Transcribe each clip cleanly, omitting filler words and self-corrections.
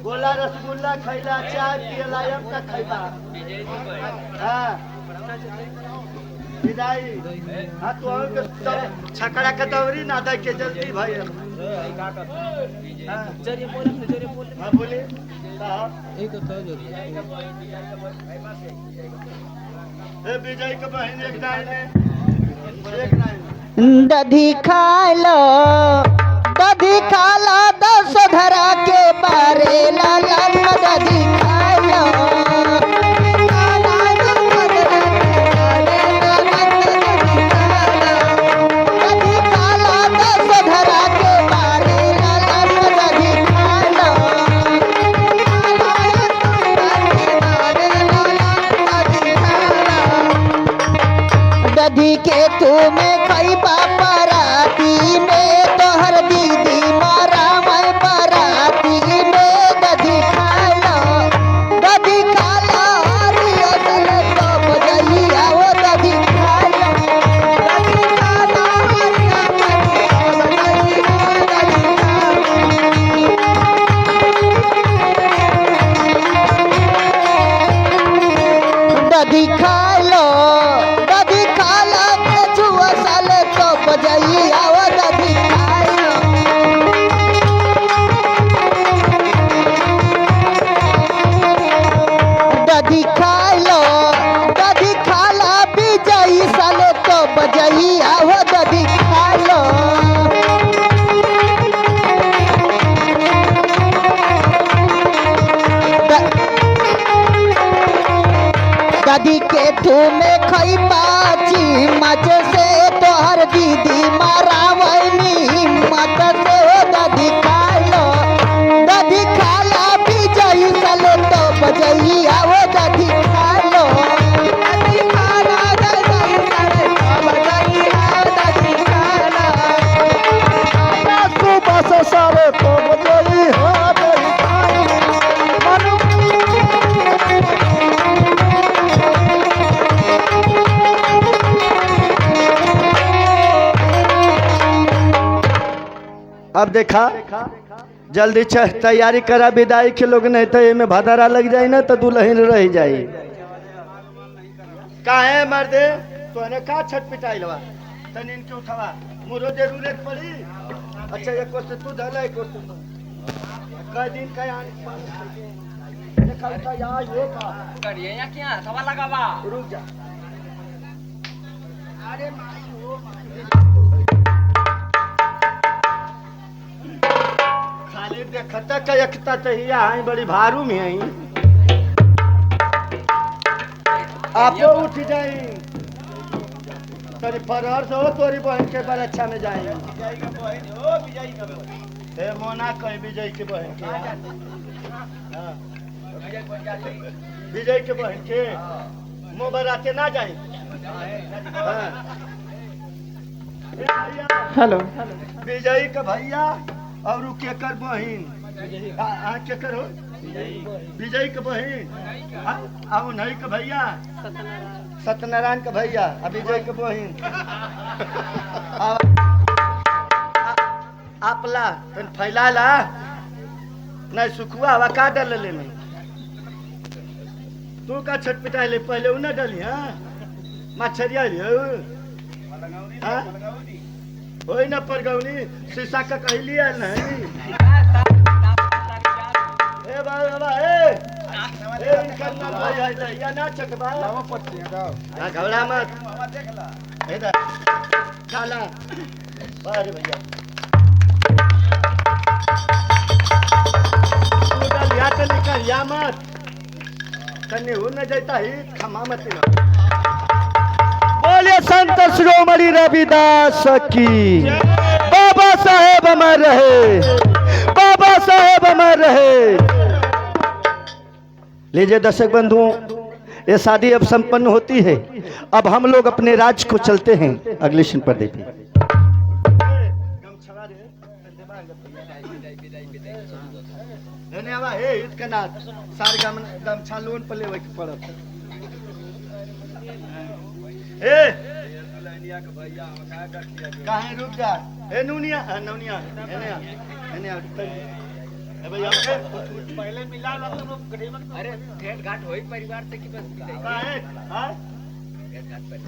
गोला रसगुल्ला खैला चाय पियला अब तक खैला हां विदाई हां तो छकड़ा कतौरी ना दे के जल्दी भाई जरिए बोल हां बोले साहब एक तो ए विजय के बहन एक नाइन दधी खालो दस धरा के बारे लाला दधी खालो दधी खालो 10 धरा के बारे लाला दधी खालो दधी के तुम्हें खैबा पराती में तोहर दीदी मारा मैं पराती में दधी खालो हरी असल तो बजैया वो दधी खालो हरी दधी खालो तो बजैया वो दधी खालो दधी खाला विजयी साले तो बजैया वो दधी खालो दधी के तुम्हें खैबा मच से तोहर दीदी मारा वैनी मत से दधी खाला विजयी साले तो बजैया वो दधी खालो बस सारे तो बजई हो अब देखा जल्दी तैयारी करा विदाई के लोग नहीं तो में भदारा लग जाए ना तो दुल्हन रह जाए काहे मर्दे तोने का छटपिटाइल बा तनी इनके उठावा मोरो जरूरत पड़ी अच्छा एक क्वेश्चन तू धला एक क्वेश्चन कई दिन का आन देखा उठा यार ये का करिए या क्या सवा लगावा रुक जा अरे माई हो खाली देखता का एकता तहिया आई बड़ी भारू में आई आपो उठ जाई तोरी फरहर से हो तोरी बहन के बार अच्छा में जाई विजय का बहन हो विजय का बहन ए मोना कह विजय के बहन के हां विजय के बहन के मो बराते ना जाई हां हेलो विजय का भैया और केकर बहन केकर हो विजय के बहन आओ नहीं के भैया सत्यनारायण के भैया अब विजय के बहन आपला फैला ला नहीं सुखुआ हवा का डल ले नहीं तू का छटपिटाई ले पहले उन्हें डली हाँ मछरिया लियो हाँ ओई ना परगौनी शीशा का कहली है नहीं ए बाबा ए इनका ना भाई है या ना चकबा लावा पट्टी का हां घबरा मत देखला इधर काला बाहर भैया तू डाल या तो निकल या मत कन्ने हो न जाता ही खमा मत ना बोले संत शिरोमणि रविदास की बाबा साहेब अमर रहे बाबा साहेब अमर रहे। लीजिए दर्शक बंधुओं ये शादी अब संपन्न होती है अब हम लोग अपने राज को चलते हैं अगले क्षण पर देखिए गमछा लोन पर लेवे के पड़त ए काहे रुक जा ए नुनिया नौनिया एने एने भाई हमके पहले मिला लो तुम गरीबन अरे भेंट घाट होई परिवार से कि बस मिले का है हां भेंट घाट पर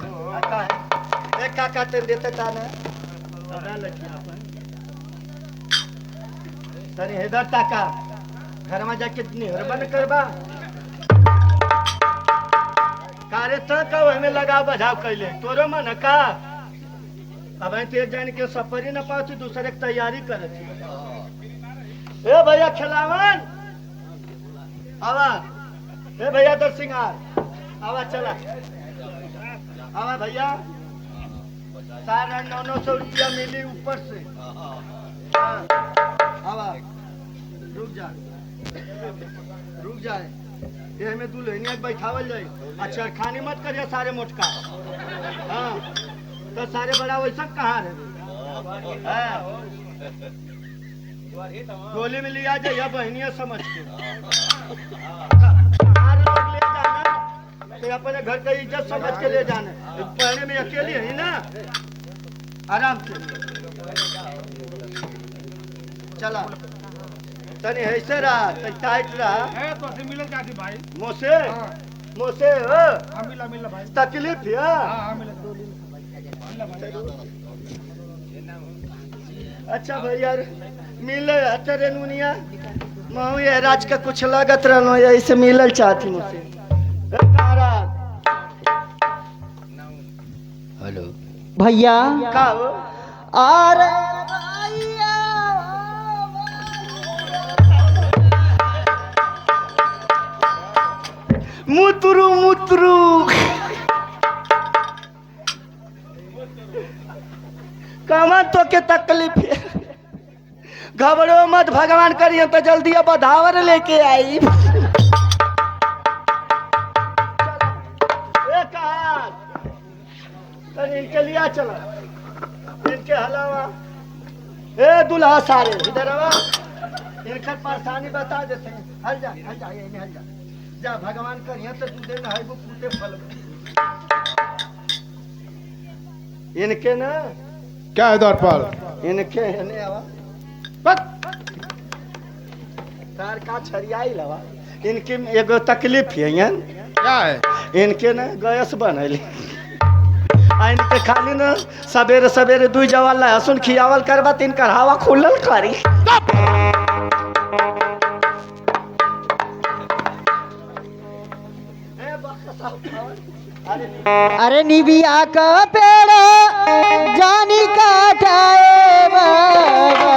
का है एक का काटे देते ता ना अदा लखिया अपन तनी इधर ताका घर में जाके निहरबन करबा कारे त का हमें लगा बजाव कैले तोरो मन का अब ते जान के सफरी न पाती दूसरे की तैयारी करत ए भैया खिलावन आवा ए भैया दर सिंगार आवा चला आवा भैया 900 रुपया मिली ऊपर से हाँ, आवा रुक जाए ये हमें दुल्हनिया बैठावल जाए अच्छा खानी मत करिए सारे मोटका हाँ तो सारे बड़ा वैसा कहाँ है टोली में लिया जाए बहनिया समझ के ले जाना तो अपने घर का इज्जत समझ के ले जाना पहले में अकेली है ना आराम से चला तनी ऐसे रहा तनी टाइट रहा है तो से मिले जाती भाई मोसे मोसे हो मिला मिला भाई तकलीफ है हां मिला अच्छा भाई यार मिले तेरे नुनिया महू ये राज का कुछ लागत रहलो ऐसे मिलल चाहती मुझसे हेलो भैया का हो अरे मुतरू मुतरू कमा तो के तकलीफ है घबरो मत भगवान करिए तो जल्दी अब बधावर लेके आई इनके लिया चला इनके हलावा ए दुल्हा सारे इधर आवा इनकर परेशानी बता देते हैं हल जा ये हल जा जा भगवान करिए तो तू देना है वो फूटे फल इनके ना क्या है दौर पर इनके ने आवा तार का छरियाई लवा इनके एगो तकलीफ है क्या है इनके ना गैस बनैली इनके खाली ना सवेरे सवेरे 2 जवाल लहसुन खियावल करबा तीन कर हवा खुलल करी अरे निबिया का पेड़ जानी काटाए बाबा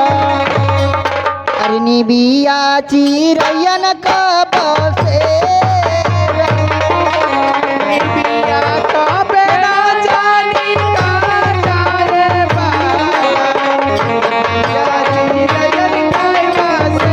अरे निबिया चिरैयन का बसे निबिया का पेड़ जानी काटाए बाबा चिरैयन का बसे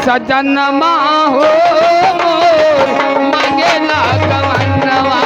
सजनमा हो मांगेला कवनवा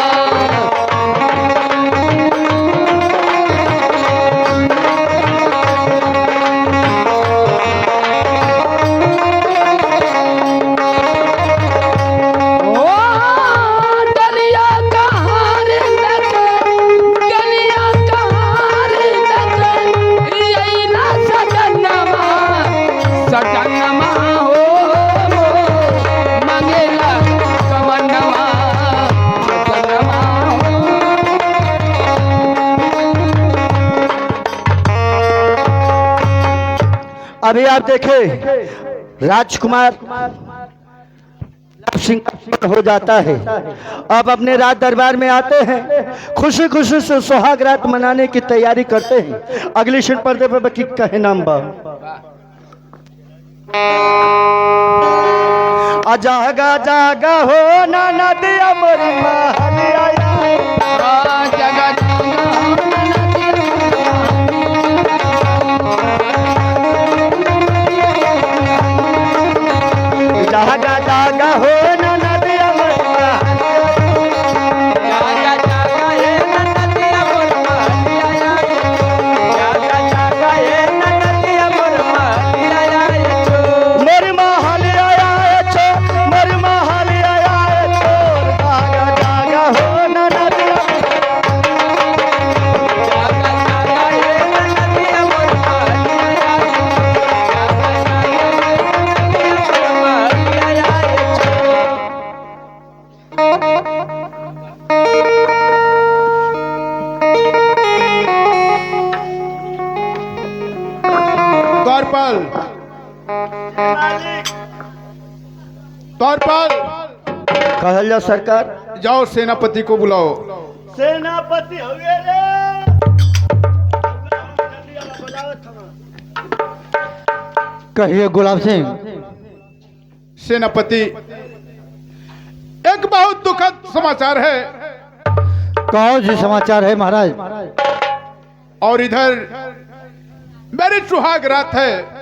अभी आप देखे राजकुमार सिंह हो जाता है। अब अपने राज दरबार में आते हैं, खुशी खुशी से सुहाग रात मनाने की तैयारी करते हैं। अगली क्षण पर्दे पर बकी कहे नाम बा जागा जागा हो ना नदिया मोरी महलिया जगह जागा जागा हो ना नदिया मोरी जागा जागा ये नदिया मोर महलिया जागा जागा ये नदिया मोर महलिया मोरी महलिया छो मोरी महलिया छो जागा जागा हो ना नदिया जागा जागा ये नदिया मोर महलिया जागा जागा ये नदिया मोर महलिया द्वारपाल द्वारपाल कहल जा सरकार। जाओ सेनापति को बुलाओ। सेनापति हुए रे कहिए गुलाब सिंह। सेनापति, एक बहुत दुखद समाचार है। कौन सी समाचार है महाराज? और इधर मेरी सुहाग रात है।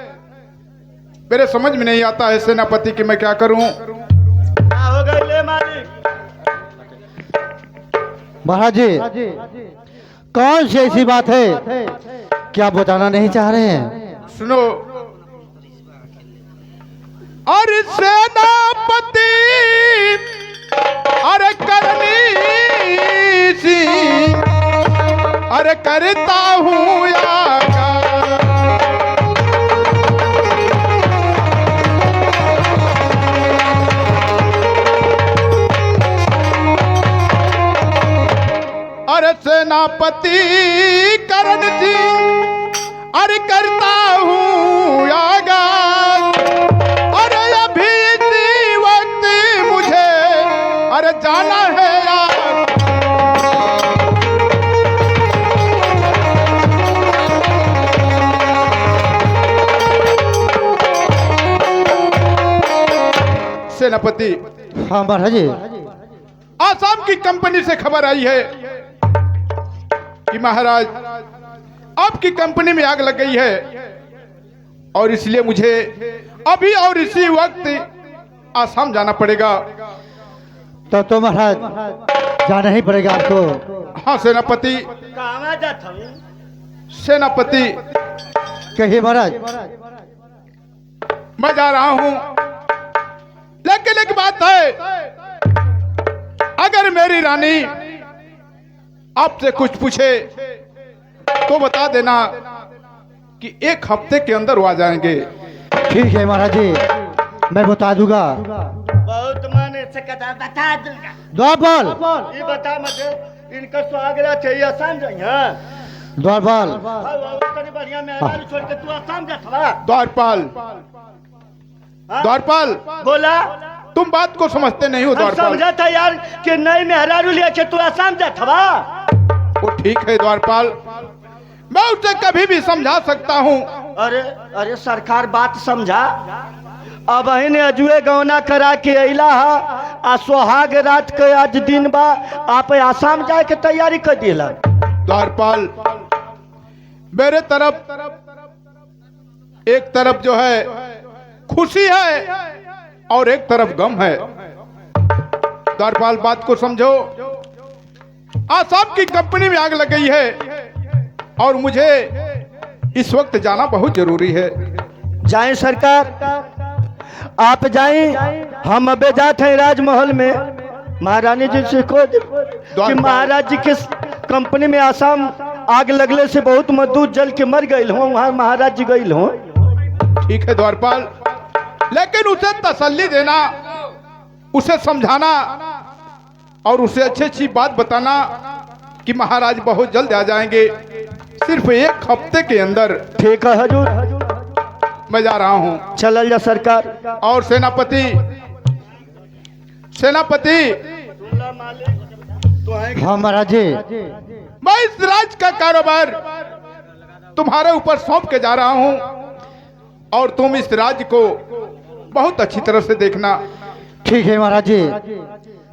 मेरे समझ में नहीं आता है सेनापति कि मैं क्या करूं। हो गए ले मालिक। महाराज जी, कौन सी ऐसी बात है क्या बताना नहीं चाह रहे हैं? सुनो, और सेनापति अरे करनी सी अरे करता हूँ यागा। अरे सेनापति करण जी अरे करता हूँ यागा। अरे अभी इसी वक्त मुझे अरे जाना है यार। सेनापति, हाँ महाराज जी। आसाम की कंपनी से खबर आई है कि महाराज आपकी कंपनी में आग लग गई है और इसलिए मुझे अभी और इसी वक्त आसाम जाना पड़ेगा। तो महाराज जाना ही पड़ेगा आपको। हाँ सेनापति। कहाँ जाता हूँ? सेनापति, कहिए महाराज। मैं जा रहा हूँ, लेकिन एक बात है, अगर मेरी रानी आपसे कुछ पूछे तो बता देना कि एक हफ्ते के अंदर वो आ जाएंगे। ठीक है महाराज जी, मैं बता दूंगा। बहुत माने से कथा बता दूंगा। द्वारपाल, ये बता मुझे इनका स्वागत चाहिए आसाम जाइए। द्वारपाल, तनी बढ़िया मेहमान छोड़ के तू आसाम जा थवा। द्वारपाल, द्वारपाल, बोला तुम बात को समझते नहीं हो हम द्वारपाल। समझा था यार कि नई मेहरारू लिया के तू आसाम जा थवा। वो ठीक है द्वारपाल, मैं उसे कभी भी समझा सकता हूँ। अरे अरे सरकार बात समझा। अब ने अजुए गौना करा के अला आ सुहाग रात के आज दिन बा आप आसाम जाए के तैयारी कर दिला। द्वारपाल, मेरे तरफ एक तरफ जो है खुशी है और एक तरफ गम है। द्वारपाल, बात को समझो। आसाम की कंपनी में आग लग गई है और मुझे इस वक्त जाना बहुत जरूरी है। जाएं सरकार, आप जाएं। हम अबे जाते हैं राजमहल में महारानी जी से को कि महाराज जी के कंपनी में आसाम आग लगने से बहुत मजदूर जल के मर गए हों, वहाँ महाराज जी गए हों। ठीक है द्वारपाल, लेकिन उसे तसल्ली देना, उसे समझाना और उसे अच्छी अच्छी बात बताना कि महाराज बहुत जल्द आ जाएंगे, सिर्फ एक हफ्ते के अंदर। ठीक है हजूर। मैं जा रहा हूँ। चलल जा सरकार। और सेनापति हाँ महाराज जी, मैं इस राज्य का कारोबार तुम्हारे ऊपर सौंप के जा रहा हूँ और तुम इस राज्य को बहुत अच्छी तरह से देखना। ठीक है महाराज जी,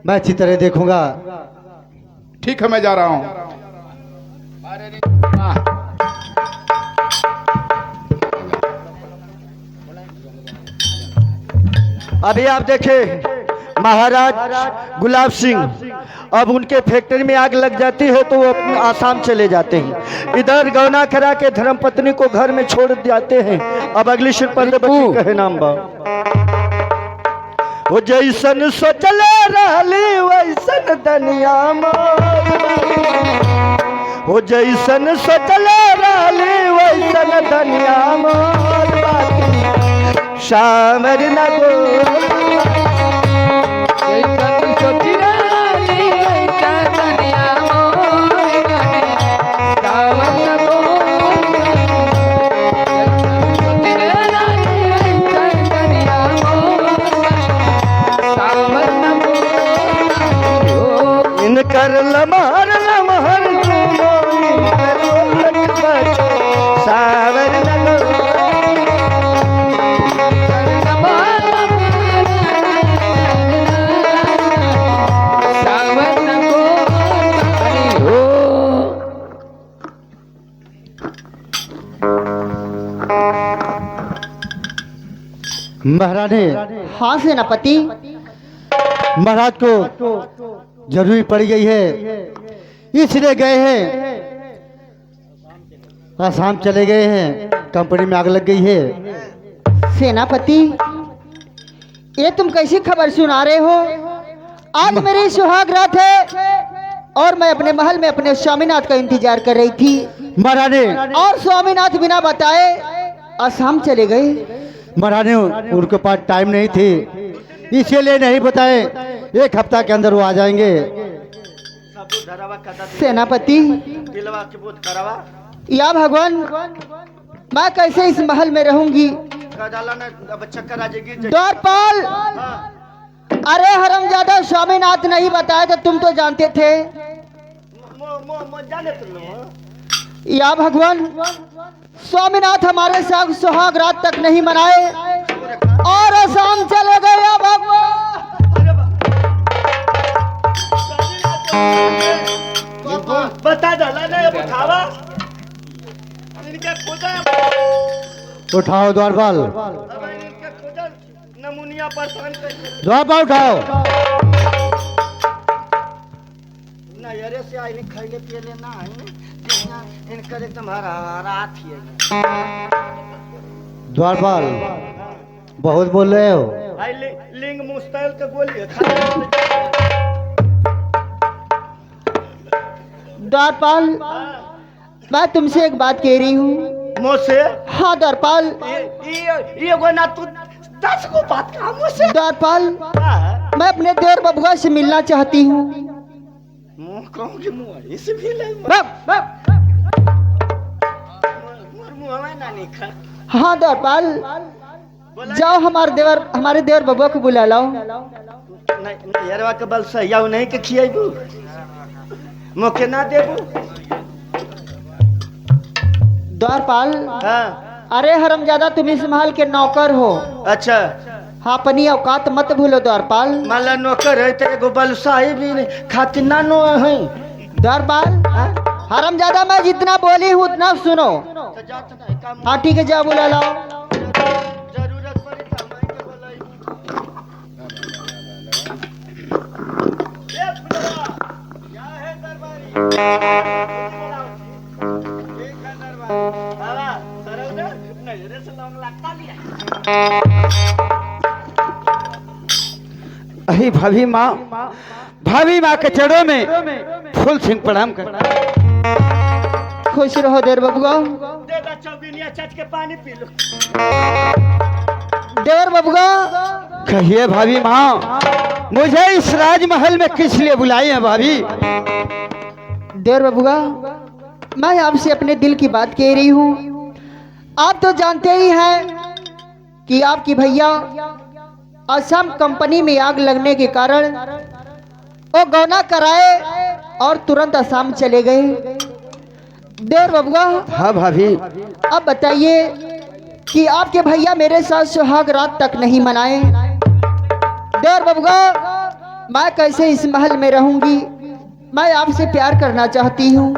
मैं अच्छी तरह देखूंगा। ठीक है, मैं जा रहा हूँ। अभी आप देखें महाराज गुलाब सिंह, अब उनके फैक्ट्री में आग लग जाती है तो वो अपने आसाम चले जाते हैं। इधर गौना करा के धर्म पत्नी को घर में छोड़ जाते हैं। अब अगली शिव पर कहे नाम बा वो जैसन सोचले रहली वैसन दुनिया वो जैसन सोचले रहली वैसन दुनिया सामर न गो कर लमहर लमहर सावर महारानी। हाँ सेनापति। महाराज को जरूरी पड़ गई है, इसलिए गए हैं, आसाम चले गए हैं, कंपनी में आग लग गई है। सेनापति, ये तुम कैसी खबर सुना रहे हो? आज मेरी सुहाग रात है और मैं अपने महल में अपने स्वामीनाथ का इंतजार कर रही थी। महारानी, और स्वामीनाथ बिना बताए आसाम चले गए। महारानी उनके पास टाइम नहीं थी, इसीलिए नहीं बताए। एक हफ्ता के अंदर वो आ जाएंगे। सेनापति, या भगवान, मैं कैसे इस महल में रहूंगी? द्वारपाल, अरे हरमजादा, स्वामीनाथ नहीं बताया तो तुम तो जानते थे। या भगवान, स्वामीनाथ हमारे साथ सुहाग रात तक नहीं मनाए और आसाम चले गए। या भगवान, बता डाला ना उठावा उठाओ द्वारपाल, नमूनिया परेशान कर द्वारपाल उठाओ। ना यारे से आई नहीं खाइले पियले ना आई इनकर एकदम रात ही है। द्वारपाल बहुत बोल रहे हो। भाई लिंग मुस्तैल के गोली है। द्वारपाल, मैं तुमसे एक बात कह रही हूँ। मुझसे? हाँ द्वारपाल। ये गो ना तू 10 को बात कहा मुझसे। द्वारपाल, मैं अपने देवर बबुआ से मिलना चाहती हूँ। मुंह कहूँगी मुँह इसे भी ले हाँ द्वारपाल, जाओ हमारे देवर बबुआ को बुला लाओ। नहीं यार के बल से याव नहीं के खियाबू मोके ना देबू। द्वारपाल, हाँ। अरे हरमजादा, तुम इस महल के नौकर हो। अच्छा, हाँ, अपनी औकात मत भूलो द्वारपाल। माला नौकर है तो एगो बलसाही भी खातिर ना नो है। द्वारपाल, हरमजादा, मैं जितना बोली हूँ उतना सुनो। हाँ ठीक है, जाओ बुला लाओ। जरूरत पड़ी तो मैं के बोलाई। ये फुलवा क्या है दरबारी? ठीक है दरबारी। बाबा सरौदा नजरे से लौंग लगता लिया। अरे भाभी माँ के चरणों में फूल सिंह प्रणाम कर। खुश रहो देवर बबुआ। दे दा चौबिनिया चट के पानी पी लो। देवर बबुआ, कहिए भाभी माँ, मुझे इस राजमहल में किस लिए बुलाई है भाभी? देवर बबुआ, मैं आपसे अपने दिल की बात कह रही हूँ। आप तो जानते ही हैं कि आपकी भैया असम कंपनी में आग लगने के कारण वो गौना कराए और तुरंत असम चले गए। देवर बबुआ, हाँ भाभी, अब बताइए कि आपके भैया मेरे साथ सुहाग रात तक नहीं मनाए। देवर बबुआ, मैं कैसे इस महल में रहूंगी? मैं आपसे प्यार करना चाहती हूँ।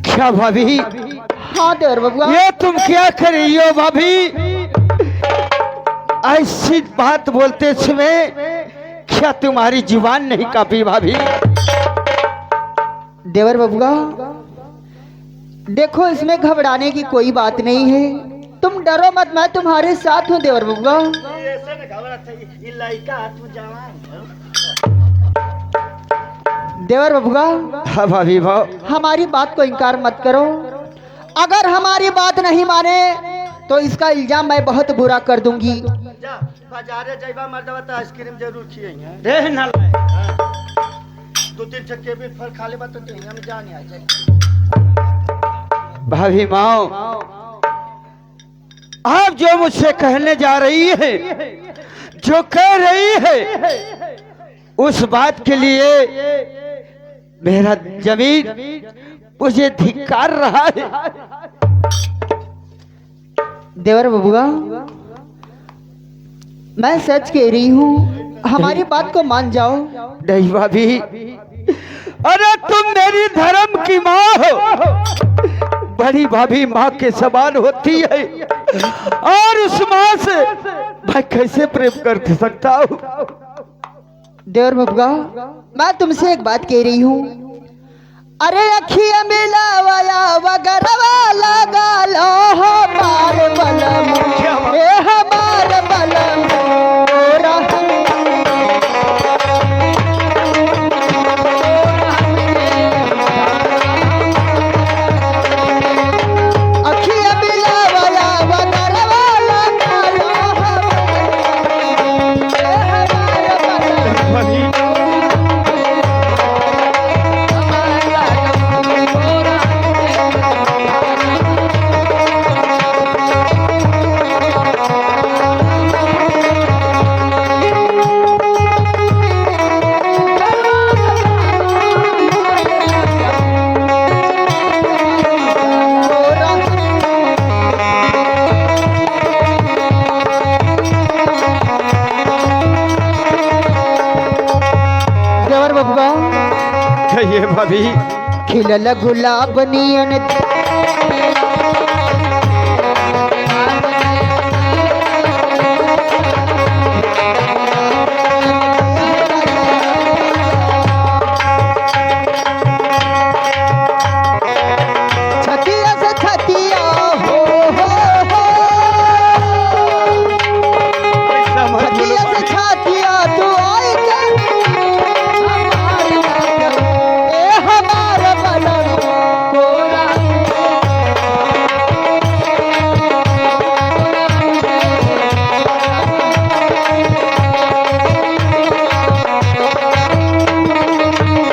क्या भाभी, हाँ देवर बबुआ। ये तुम क्या कर रही हो भाभी? ऐसी बात बोलते समय क्या तुम्हारी जुबान नहीं कांपी भाभी? देवर बबुआ, देखो इसमें घबराने की कोई बात नहीं है, तुम डरो मत, मैं तुम्हारे साथ हूँ। देवर बबुआ, ऐसे न घबरात है, ये लड़का तू जवान है। देवर बबुआ, हाँ भाभी भाव, हमारी बात को इनकार मत करो। अगर हमारी बात नहीं माने तो इसका इल्जाम मैं बहुत बुरा कर दूंगी। जा बाजारे जाइबा मर्दवा तो आइसक्रीम जरूर खिएंगे। रे ना दो तीन छक्के भी फल खा ले बात तो हम जाने आ जाए। भाभी माओ, आप जो मुझसे कहने जा रही है, जो कह रही है, उस बात के लिए मेरा जमीन मुझे धिक्कार रहा है। देवर बबुआ, मैं सच कह रही हूँ, हमारी बात को मान जाओ। नहीं भाभी, अरे तुम मेरी धर्म की माँ हो। बड़ी भाभी माँ के समान होती है, और उस माँ से मैं कैसे प्रेम कर सकता हूँ? देवर बबुआ, मैं तुमसे एक बात कह रही हूँ। अरे अखिया मिलावया वगरवा लगा लो हमारे बलम, ए हमारे बलम तोरा। अखिया मिलावया वगरवा लगा लो हमारे बलम। देवर बबुआ, कहिए भाभी। खिलल गुलाब नियन छतिया से छतिया हो छतिया से छतिया तू आई के ए हमारा बलम कोरा।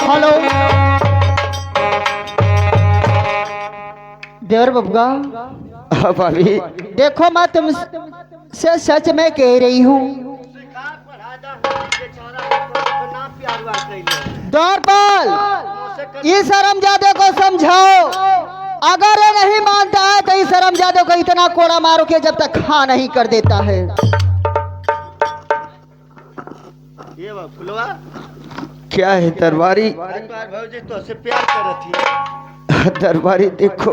हेलो देवर बबुआ, हाँ भाभी, देखो मैं तुम से सच में कह रही हूँ। सिखा पढ़ा दा बेचारा को ना प्यार वा कइले। द्वारपाल, इस शर्मजादे को समझाओ। अगर ये नहीं मानता है तो इस शर्मजादे को इतना कोड़ा मारो कि जब तक खा नहीं कर देता है। ये बा फुलवा, क्या है दरबारी? एक बार भौजी तो से प्यार करत ही। दरबारी देखो,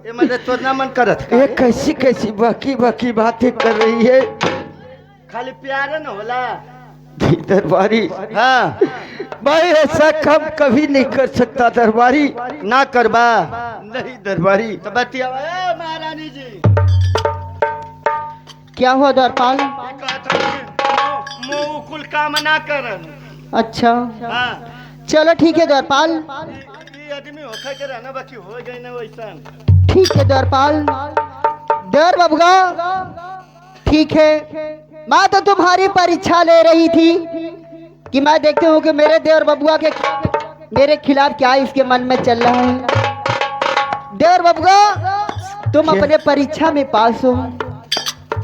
ये मतलब तो ना मन करत ये कैसी कैसी बाकी बाकी बातें कर रही है। खाली प्यार न होला। दरबारी, हाँ मैं ऐसा काम कभी नहीं कर सकता दरबारी। ना करबा। नहीं दरबारी। तो बतिया ए महारानी जी, क्या हुआ द्वारपाल? ये कहत हूँ मुंह कुल काम ना करन। अच्छा हाँ चलो ठीक है द्वारपाल, ये आदमी होखा के रहना बाकी हो गई ना वैसा। ठीक है द्वारपाल। देवर बबुआ, ठीक है, मैं तो तुम्हारी परीक्षा ले रही थी कि मैं देखती हूँ कि मेरे देवर बबुआ के मेरे खिलाफ क्या इसके मन में चल रहा है। देवर बबुआ, तुम अपने परीक्षा में पास हो।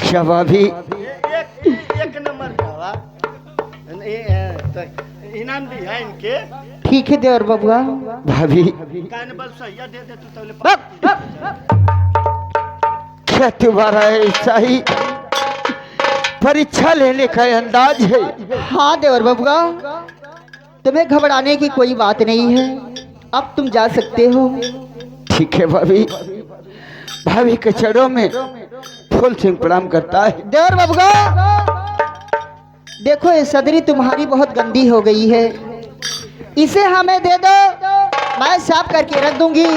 क्या भाभी? एक नंबर का वा तो इनाम भी है इनके। ठीक है देवर बबुआ। भाभी कान बल सहिया दे दे तू तौले। क्या तुम्हारा ऐसा ही परीक्षा लेने का अंदाज है? हाँ देवर बबुआ, तुम्हें घबराने की कोई बात नहीं है, अब तुम जा सकते हो। ठीक है भाभी। भाभी के चरणों में फूल सिंह प्रणाम करता है। देवर बबुआ, देखो ये सदरी तुम्हारी बहुत गंदी हो गई है, इसे हमें दे दो, मैं साफ करके रख दूंगी,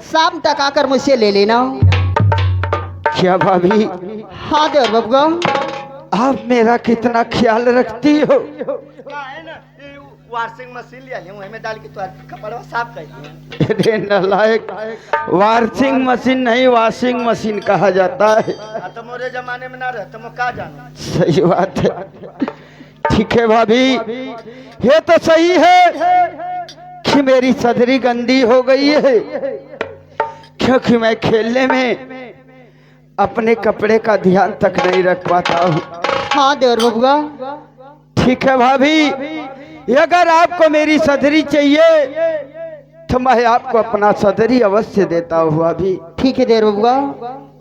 शाम तक आकर मुझसे ले लेना। क्या भाभी? हाँ देवर बबुआ। आप मेरा कितना ख्याल रखती हो। का है ना ये वॉशिंग मशीन लिया ले हमें डाल के तो कपड़ा साफ कर दिया। अरे नालायक, वॉशिंग मशीन नहीं वॉशिंग मशीन कहा जाता है। तो मोरे जमाने में ना रह तो मैं का जानू। सही बात है। ठीक है भाभी, ये तो सही है कि मेरी सदरी गंदी हो गई है, क्योंकि मैं खेलने में अपने कपड़े का ध्यान तक नहीं रख पाता हूँ। हाँ देवर बबुआ। ठीक है भाभी, अगर आपको मेरी सदरी चाहिए तो मैं आपको अपना सदरी अवश्य देता हूँ भाभी। ठीक है देवर बबुआ,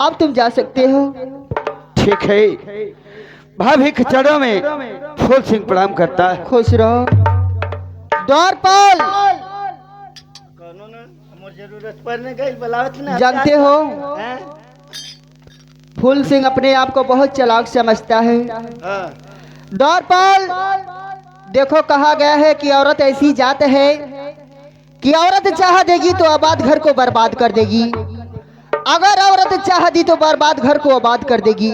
अब तुम जा सकते हो। ठीक है। भाभी के चरणों में फूल सिंह प्रणाम करता है। खुश रहो। द्वारपाल, कोनो ना मोर जरूरत पड़ने गई बुलावत ना। जानते हो हैं? फूल सिंह अपने आप को बहुत चालाक समझता है। हाँ। द्वारपाल, देखो कहा गया है कि औरत ऐसी जात है कि औरत चाह देगी तो आबाद घर को बर्बाद कर देगी, अगर औरत चाह दी तो बर्बाद घर को आबाद कर देगी।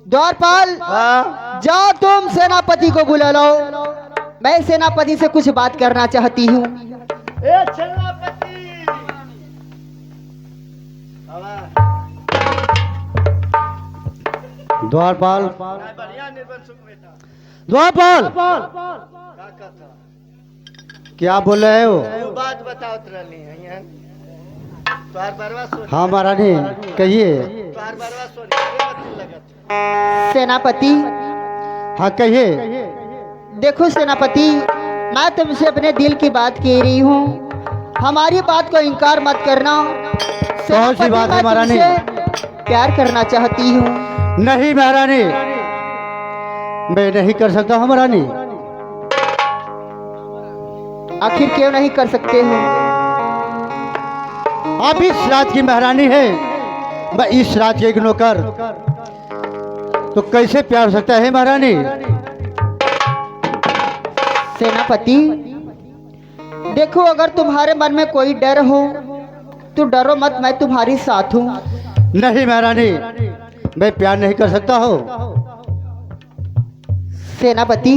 द्वारपाल, हाँ। जाओ तुम सेनापति को बुला लो, मैं सेनापति से कुछ बात करना चाहती हूँ। ए सेनापति। आवा। द्वारपाल, ना बढ़िया निर्बल सुख बेटा। द्वारपाल, का कहता? क्या बोल रहे हो? वो बात बताओ रहली है यहाँ। तोहार बरवा सोनी। हाँ महारानी, कहिए। तोहार बरवा सोनी अरे मत लगत। सेनापति, हाँ कहिए। देखो सेनापति, मैं तुमसे अपने दिल की बात कह रही हूँ, हमारी बात को इनकार मत करना। कौन सी बात है मैं महारानी? तुमसे प्यार करना चाहती हूँ। नहीं महारानी, मैं नहीं कर सकता हूँ महारानी। आखिर क्यों नहीं कर सकते हो? आप इस राज की महारानी है, मैं इस राज के एक नौकर, तो कैसे प्यार हो सकता है महारानी? सेनापति, देखो अगर तुम्हारे मन में कोई डर हो तो डरो मत, मैं तुम्हारी साथ हूँ। नहीं महारानी, मैं प्यार नहीं कर सकता हूँ। सेनापति,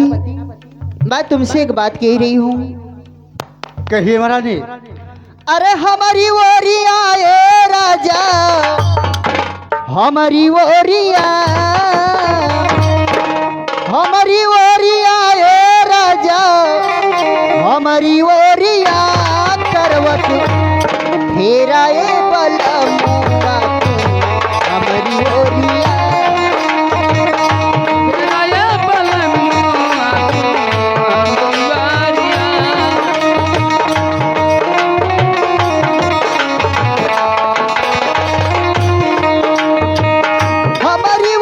मैं तुमसे एक बात कह रही हूँ। कहिए महारानी। अरे हमारी ओरिया ए राजा, हमारी ओरिया, हमारी ओरिया ए राजा, हमारी ओरिया करवत फेरा ए बलमुआ, हमारी ओरिया हमारी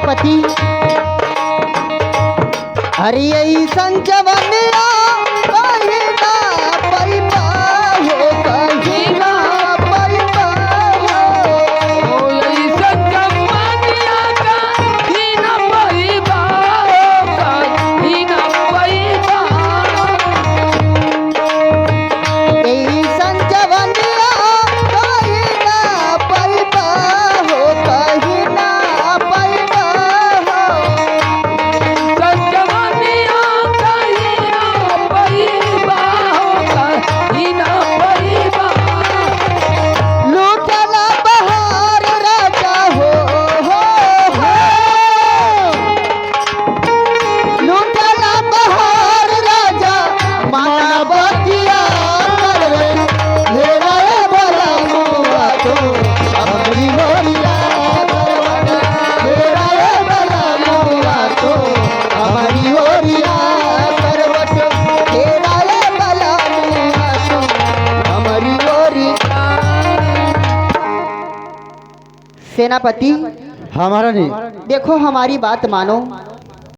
सेनापति हरि संजवनिया कहीं ना परिपा हो कहीं ना परिपा यही संजवनिया कहीं ना परिपा हो कहीं ना परिपा लूटला बहार राजा हो लूटला बहार राजा माना बतिया करवे मेरा बोला मुआ तो हमारी होरिया करवट मेरा बोला मुआ तो हमारी होरिया करवट मेरा बोला मुआ तो हमारी होरिया। सेनापति हाँ महारानी। देखो हमारी बात मानो